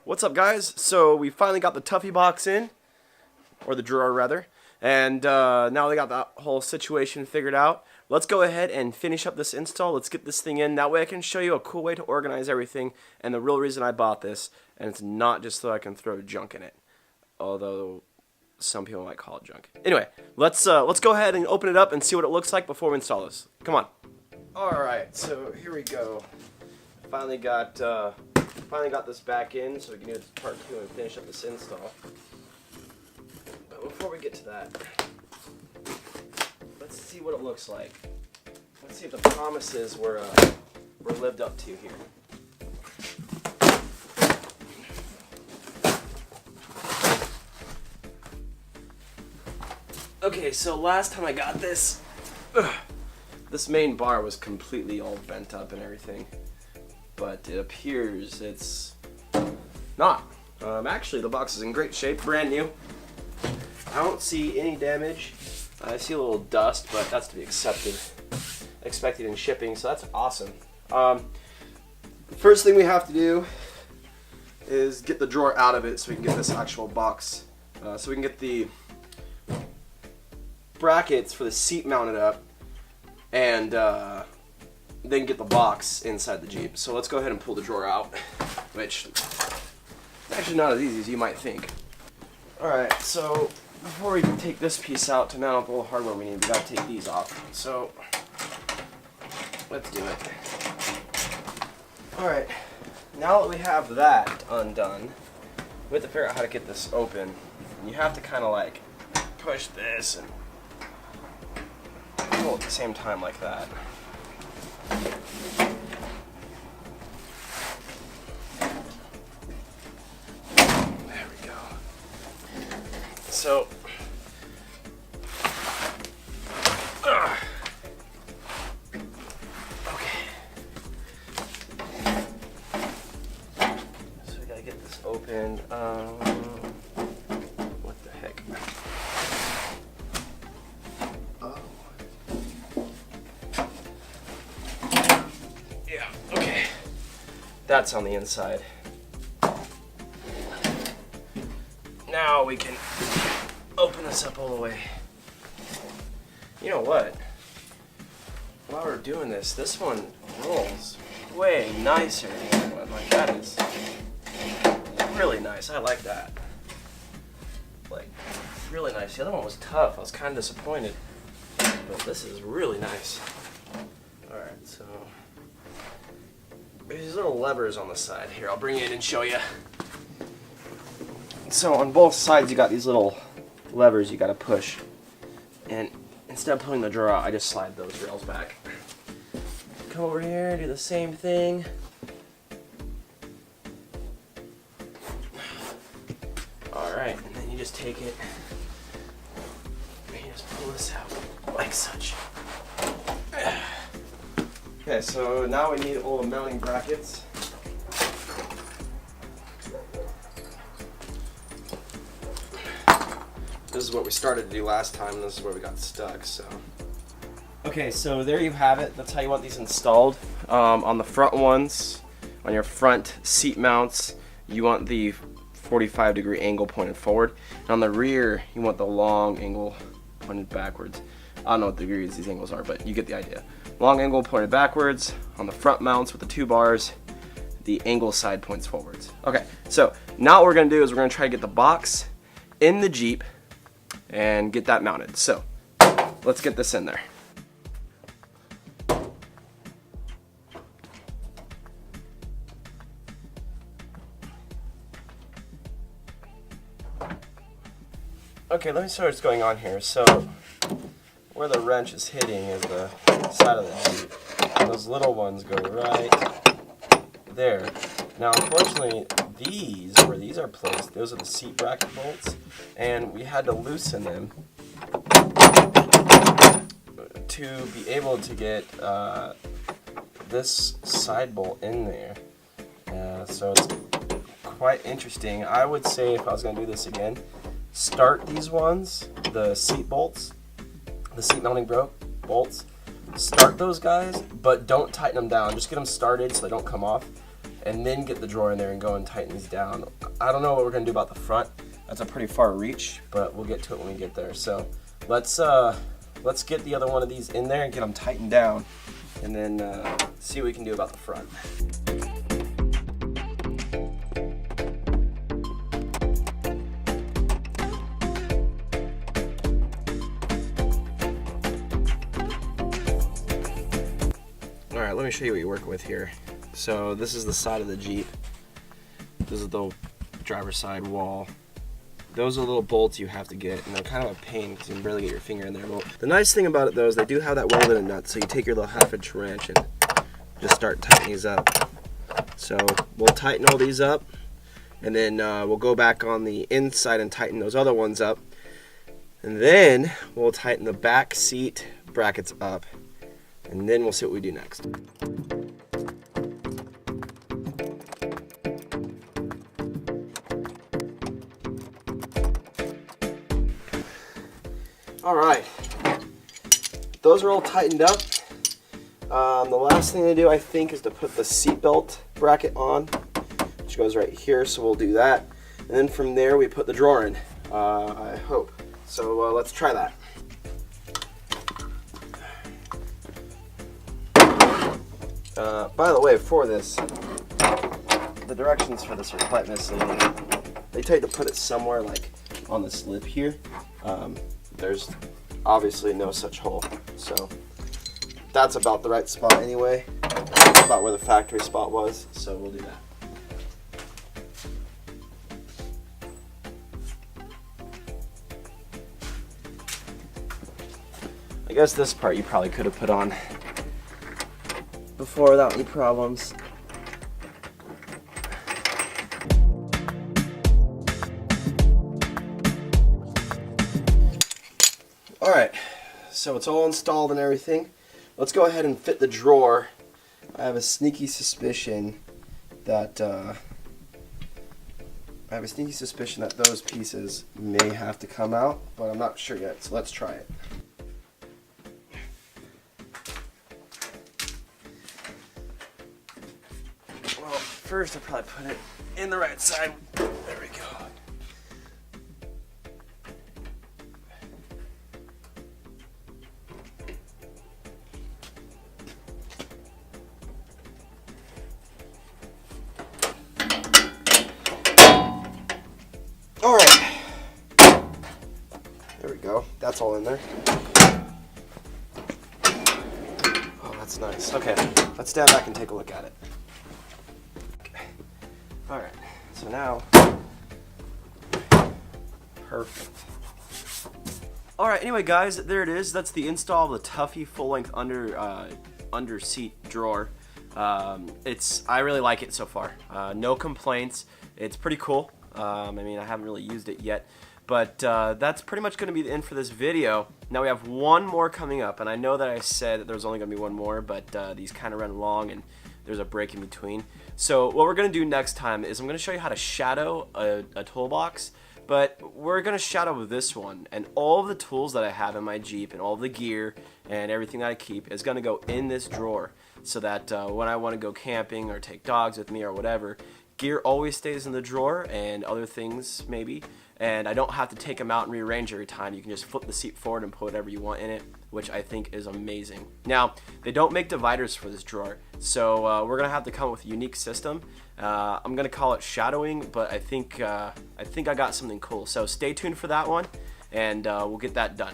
What's up, guys? So we finally got the Tuffy box in, or the drawer rather, and now they got that whole situation figured out. Let's go ahead and finish up this install. Let's get this thing in. That way I can show you a cool way to organize everything and the real reason I bought this, and it's not just so I can throw junk in it, although some people might call it junk. Anyway, let's go ahead and open it up and see what it looks like before we install this. Come on. Alright, so here we go. Finally got this back in, so we can do part 2 and finish up this install. But before we get to that, let's see what it looks like. Let's see if the promises were lived up to here. Okay, so last time I got this, this main bar was completely all bent up and everything. But it appears it's not. Actually, the box is in great shape, brand new. I don't see any damage. I see a little dust, but that's to be expected in shipping, so that's awesome. The first thing we have to do is get the drawer out of it so we can get this actual box. So we can get the brackets for the seat mounted up and then get the box inside the Jeep. So let's go ahead and pull the drawer out, which is actually not as easy as you might think. Alright, so before we take this piece out to mount up all the hardware we need, we gotta take these off. So let's do it. Alright, now that we have that undone, we have to figure out how to get this open. And you have to kind of like push this and pull at the same time like that. There we go. So, okay. So we gotta get this opened. What the heck? That's on the inside. Now we can open this up all the way. You know what? While we're doing this, this one rolls way nicer than the other one. Like, that is really nice. I like that. Like, really nice. The other one was tough. I was kind of disappointed. But this is really nice. Alright, so there's these little levers on the side. Here, I'll bring it in and show you. So on both sides you got these little levers you gotta push. And instead of pulling the drawer out, I just slide those rails back. Come over here, do the same thing. Alright, and then you just take it and you just pull this out like such. Okay, so now we need all the mounting brackets. This is what we started to do last time, and this is where we got stuck, so. Okay, so there you have it. That's how you want these installed. On the front ones, on your front seat mounts, you want the 45-degree angle pointed forward. And on the rear, you want the long angle pointed backwards. I don't know what degrees these angles are, but you get the idea. Long angle pointed backwards. On the front mounts with the 2 bars, the angle side points forwards. Okay, so now what we're going to do is we're going to try to get the box in the Jeep and get that mounted. So let's get this in there. Okay, let me see what's going on here. So where the wrench is hitting is the side of the Jeep. And those little ones go right there. Now, unfortunately, where these are placed, those are the seat bracket bolts, and we had to loosen them to be able to get this side bolt in there. So it's quite interesting. I would say if I was going to do this again, start these ones, the seat bolts, the seat mounting bolts, start those guys, but don't tighten them down. Just get them started so they don't come off. and then get the drawer in there and go and tighten these down. I don't know what we're gonna do about the front. That's a pretty far reach, but we'll get to it when we get there. So let's get the other one of these in there and get them tightened down, and then see what we can do about the front. All right, let me show you what you're working with here. So this is the side of the Jeep. This is the driver's side wall. Those are little bolts you have to get, and they're kind of a pain because you can barely get your finger in there. Well, the nice thing about it though is they do have that welded in nut, so you take your little 1/2" wrench and just start tightening these up. So we'll tighten all these up, and then we'll go back on the inside and tighten those other ones up, and then we'll tighten the back seat brackets up, and then we'll see what we do next. All right, those are all tightened up. The last thing to do, I think, is to put the seatbelt bracket on, which goes right here, so we'll do that. And then from there, we put the drawer in, I hope. So let's try that. By the way, for this, the directions for this are quite misleading. They tell you to put it somewhere like on the slip here. There's obviously no such hole, so that's about the right spot anyway. That's about where the factory spot was, so we'll do that. I guess this part you probably could have put on before without any problems. Alright, so it's all installed and everything. Let's go ahead and fit the drawer. I have a sneaky suspicion that those pieces may have to come out, but I'm not sure yet, so let's try it. Well, first I'll probably put it in the right side. There we go. Alright, there we go, that's all in there. Oh, that's nice. Okay, let's stand back and take a look at it. Okay. Alright, so now, perfect. Alright, anyway guys, there it is. That's the install of the Tuffy full-length Underseat drawer. I really like it so far. No complaints. It's pretty cool. I mean, I haven't really used it yet, but that's pretty much going to be the end for this video. Now we have one more coming up, and I know that I said that there was only going to be one more, but these kind of run long and there's a break in between. So what we're going to do next time is I'm going to show you how to shadow a toolbox, but we're going to shadow with this one, and all of the tools that I have in my Jeep and all of the gear and everything that I keep is going to go in this drawer, so that when I want to go camping or take dogs with me or whatever, gear always stays in the drawer, and other things maybe, and I don't have to take them out and rearrange every time. You can just flip the seat forward and put whatever you want in it, which I think is amazing. Now, they don't make dividers for this drawer, so we're gonna have to come up with a unique system. I'm gonna call it shadowing, but I think I got something cool. So stay tuned for that one, and we'll get that done.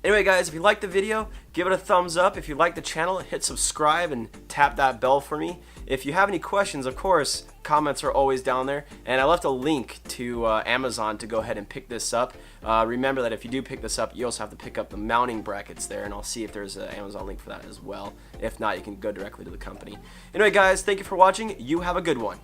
Anyway guys, if you liked the video, give it a thumbs up. If you like the channel, hit subscribe and tap that bell for me. If you have any questions, of course, comments are always down there. And I left a link to Amazon to go ahead and pick this up. Remember that if you do pick this up, you also have to pick up the mounting brackets there, and I'll see if there's an Amazon link for that as well. If not, you can go directly to the company. Anyway guys, thank you for watching. You have a good one.